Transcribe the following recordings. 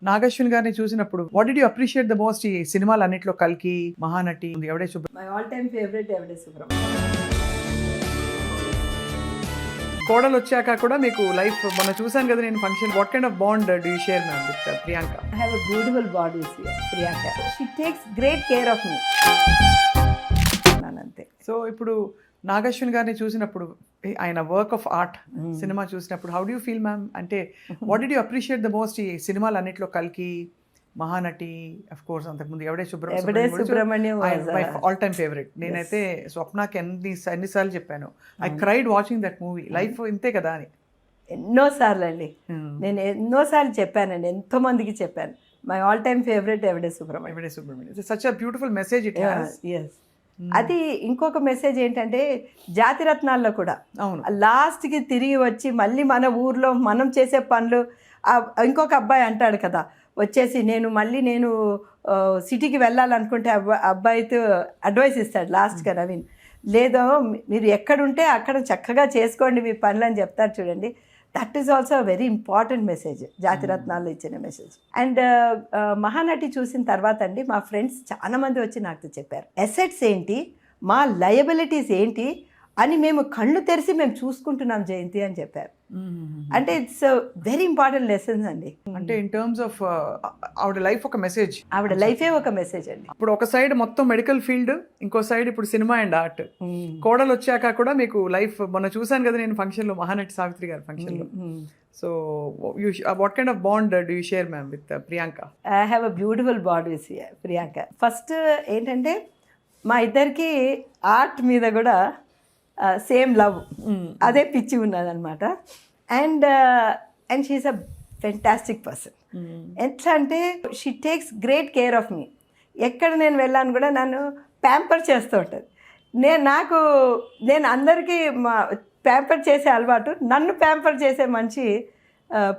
నాగశ్విన్ గారిని చూసినప్పుడు what did you appreciate the most ఈ సినిమాలు అన్నిట్లో కల్కి, మహానటి, ఎవడే Subra my all time favourite Yevade Subrahmanyam. కోడలు వచ్చాక కూడా మీకు లైఫ్ మనం చూసాను కదా నేను function, what kind of bond do you share ma'am with Priyanka? I have a beautiful body, Priyanka. She takes great care of me. అంతే. సో ఇప్పుడు నాగశ్విన్ గారిని చూసినప్పుడు ఆయన వర్క్ ఆఫ్ ఆర్ట్ సినిమా చూసినప్పుడు how do you feel ma'am? అంటే what did you appreciate the most ఈ సినిమాలు అన్నిట్లో కల్కి, మహానటి, అఫ్ కోర్స్ అంతకుముందు ఎవడే సుబ్రహ్మణ్యం ఆల్ టైమ్ ఫేవరెట్. నేనైతే స్వప్నకి ఎన్నిసార్లు చెప్పాను, I cried watching that movie. Life ఇంతే కదా అని ఎన్నోసార్లు అండి. నేను ఎన్నోసార్లు చెప్పానండి, ఎంతో మందికి చెప్పాను. My all time favourite Yevade Subramanyam. Such a beautiful message it has. Yes. అది ఇంకొక మెసేజ్ ఏంటంటే జాతిరత్నాల్లో కూడా లాస్ట్కి తిరిగి వచ్చి మళ్ళీ మన ఊర్లో మనం చేసే పనులు, ఇంకొక అబ్బాయి అంటాడు కదా వచ్చేసి నేను సిటీకి వెళ్ళాలనుకుంటే అబ్బాయితో అడ్వైస్ ఇస్తాడు లాస్ట్గా నవీన్, లేదో మీరు ఎక్కడుంటే అక్కడ చక్కగా చేసుకోండి మీ పనులు అని చెప్తారు చూడండి. That is also very important message, జాతిరత్నాల్లో ఇచ్చిన మెసేజ్. అండ్ మహానటి చూసిన తర్వాత అండి మా ఫ్రెండ్స్ చాలామంది వచ్చి నాకు చెప్పారు అసెట్స్ ఏంటి, మా లయబిలిటీస్ ఏంటి అని మేము కళ్ళు తెరిచి మేము చూసుకుంటున్నాం జయంతి అని చెప్పారు. అంటే ఇట్స్ వెరీ ఇంపార్టెంట్ లెసన్స్ అండి. అంటే ఇన్ టర్మ్స్ ఆఫ్ ఆవిడ లైఫ్ ఒక మెసేజ్, ఆవిడ లైఫే ఒక మెసేజ్ అండి. ఇప్పుడు ఒక సైడ్ మొత్తం మెడికల్ ఫీల్డ్, ఇంకో సైడ్ ఇప్పుడు సినిమా అండ్ ఆర్ట్. కోడలు వచ్చాక కూడా మీకు లైఫ్ మనం చూసాను కదా నేను ఫంక్షన్లో, మహానటి సావిత్రి గారి ఫంక్షన్లో. So what kind of bond do you share ma'am with Priyanka? I have a beautiful bond with Priyanka. First ఏంటంటే మా ఇద్దరికి ఆర్ట్ మీద కూడా సేమ్ లవ్, అదే పిచ్చి ఉన్నదనమాట. And she is a fantastic person. ఎట్లా అంటే she takes great care of me. ఎక్కడ నేను వెళ్ళాను కూడా నన్ను ప్యాంపర్ చేస్తూ ఉంటుంది. నేను అందరికీ ప్యాంపర్ చేసే అలవాటు, నన్ను ప్యాంపర్ చేసే మంచి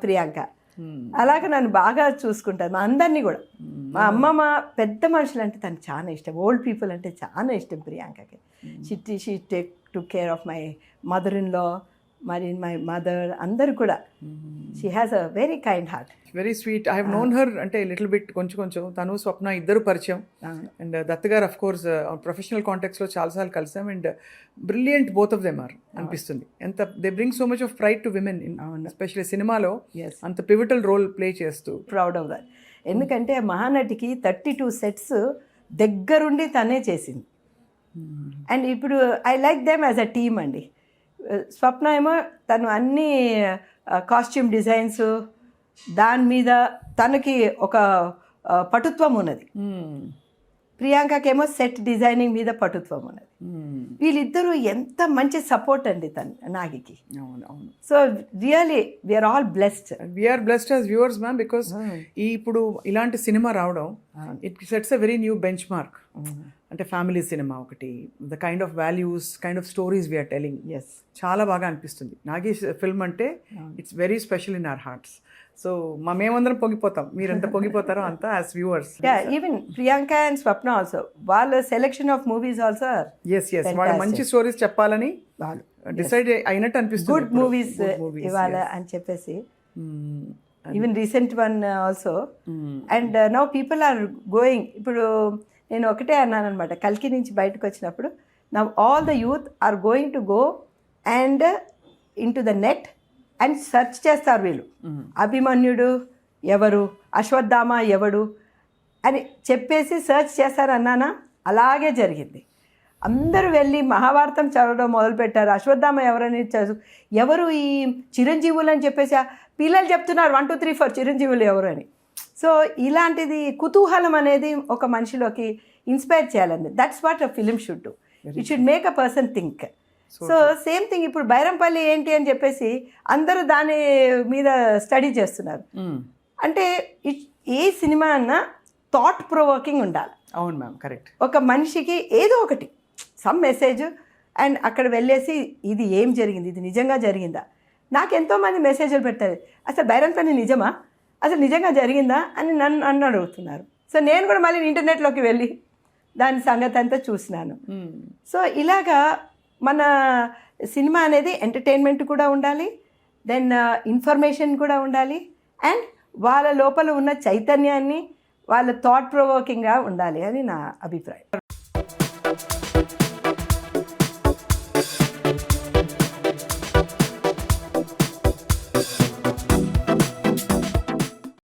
ప్రియాంక. అలాగే నన్ను బాగా చూసుకుంటారు మా అందరినీ కూడా. మా అమ్మమ్మ పెద్ద మనుషులు అంటే తనకు చాలా ఇష్టం, ఓల్డ్ పీపుల్ అంటే చాలా ఇష్టం ప్రియాంకకి. She took care of my mother-in-law, my mother, అందరు కూడా. She has a very kind heart, very sweet. I have known her అంటే లిటిల్ బిట్, కొంచెం. తను స్వప్న ఇద్దరు పరిచయం. అండ్ దత్ గారు అఫ్ కోర్స్ ప్రొఫెషనల్ కాంటాక్ట్స్లో చాలాసార్లు కలిసాం. And brilliant both of them are అనిపిస్తుంది. ఎంత they bring so much of pride to women, especially సినిమాలో అంత పివిటల్ రోల్ ప్లే చేస్తూ. Proud of that. ఎందుకంటే మహానటికి 32 సెట్స్ దగ్గరుండి తనే చేసింది. అండ్ ఇప్పుడు I like them as a team అండి. స్వప్న ఏమో తను అన్ని కాస్ట్యూమ్ డిజైన్స్ దాని మీద తనకి ఒక పటుత్వం ఉన్నది. ప్రియాంకకేమో సెట్ డిజైనింగ్ మీద పటుత్వం ఉన్నది. వీళ్ళిద్దరూ ఎంత మంచి సపోర్ట్ అండి నాగికి. So really we are all blessed. We are blessed as viewers ma'am, because ఇప్పుడు ఇలాంటి సినిమా రావడం it sets a very new benchmark. అంటే ఫ్యామిలీ సినిమా ఒకటి, the kind of values, kind of stories we are telling. చాలా బాగా అనిపిస్తుంది. నాగేష్ ఫిల్మ్ అంటే it's very special in our hearts. So మేమందరం పొంగిపోతాం, మీరెంత పొంగిపోతారో అంత as viewers. Even Priyanka and Swapna also, వాళ్ళ సెలెక్షన్ ఆఫ్ మూవీస్ ఆల్సో వాళ్ళు మంచి స్టోరీస్ చెప్పాలని డిసైడ్ అయినట్టు అనిపిస్తుంది. గుడ్ మూవీస్ ఇవాళ అని చెప్పేసి. Even recent one also. And now people are going. ఇప్పుడు నేను ఒకటే అన్నాను అనమాట, కల్కి నుంచి బయటకు వచ్చినప్పుడు, now all the youth are going to go and in to the net and search చేస్తారు వీళ్ళు. అభిమన్యుడు ఎవరు, అశ్వత్థామ ఎవడు అని చెప్పేసి సెర్చ్ చేస్తారు అన్నానా, అలాగే జరిగింది. అందరూ వెళ్ళి మహాభారతం చదవడం మొదలుపెట్టారు. అశ్వత్థామ ఎవరని ఎవరు ఈ చిరంజీవులు అని చెప్పేసి పిల్లలు చెప్తున్నారు 1 2 3 4 చిరంజీవులు ఎవరు అని. సో ఇలాంటిది కుతూహలం అనేది ఒక మనిషిలోకి ఇన్స్పైర్ చేయాలండి. That's what a film should do. It should make a person think. So same thing ఇప్పుడు బైరంపల్లి ఏంటి అని చెప్పేసి అందరూ దాని మీద స్టడీ చేస్తున్నారు. అంటే ఏ సినిమా అన్నా థాట్ ప్రొవోకింగ్ ఉండాలి. అవును మ్యామ్, కరెక్ట్. ఒక మనిషికి ఏదో ఒకటి సమ్ మెసేజ్, అండ్ అక్కడ వెళ్ళేసి ఇది ఏం జరిగింది, ఇది నిజంగా జరిగిందా. నాకు ఎంతోమంది మెసేజ్లు పెట్టారు, అసలు బైరంపల్లి నిజమా, అసలు నిజంగా జరిగిందా అని నన్ను అడుగుతున్నారు. సో నేను కూడా మళ్ళీ ఇంటర్నెట్లోకి వెళ్ళి దాని సంగతి అంతా చూసినాను. సో ఇలాగా మన సినిమా అనేది ఎంటర్టైన్మెంట్ కూడా ఉండాలి, దెన్ ఇన్ఫర్మేషన్ కూడా ఉండాలి, అండ్ వాళ్ళ లోపల ఉన్న చైతన్యాన్ని వాళ్ళ థాట్ ప్రొవోకింగ్గా ఉండాలి అని నా అభిప్రాయం.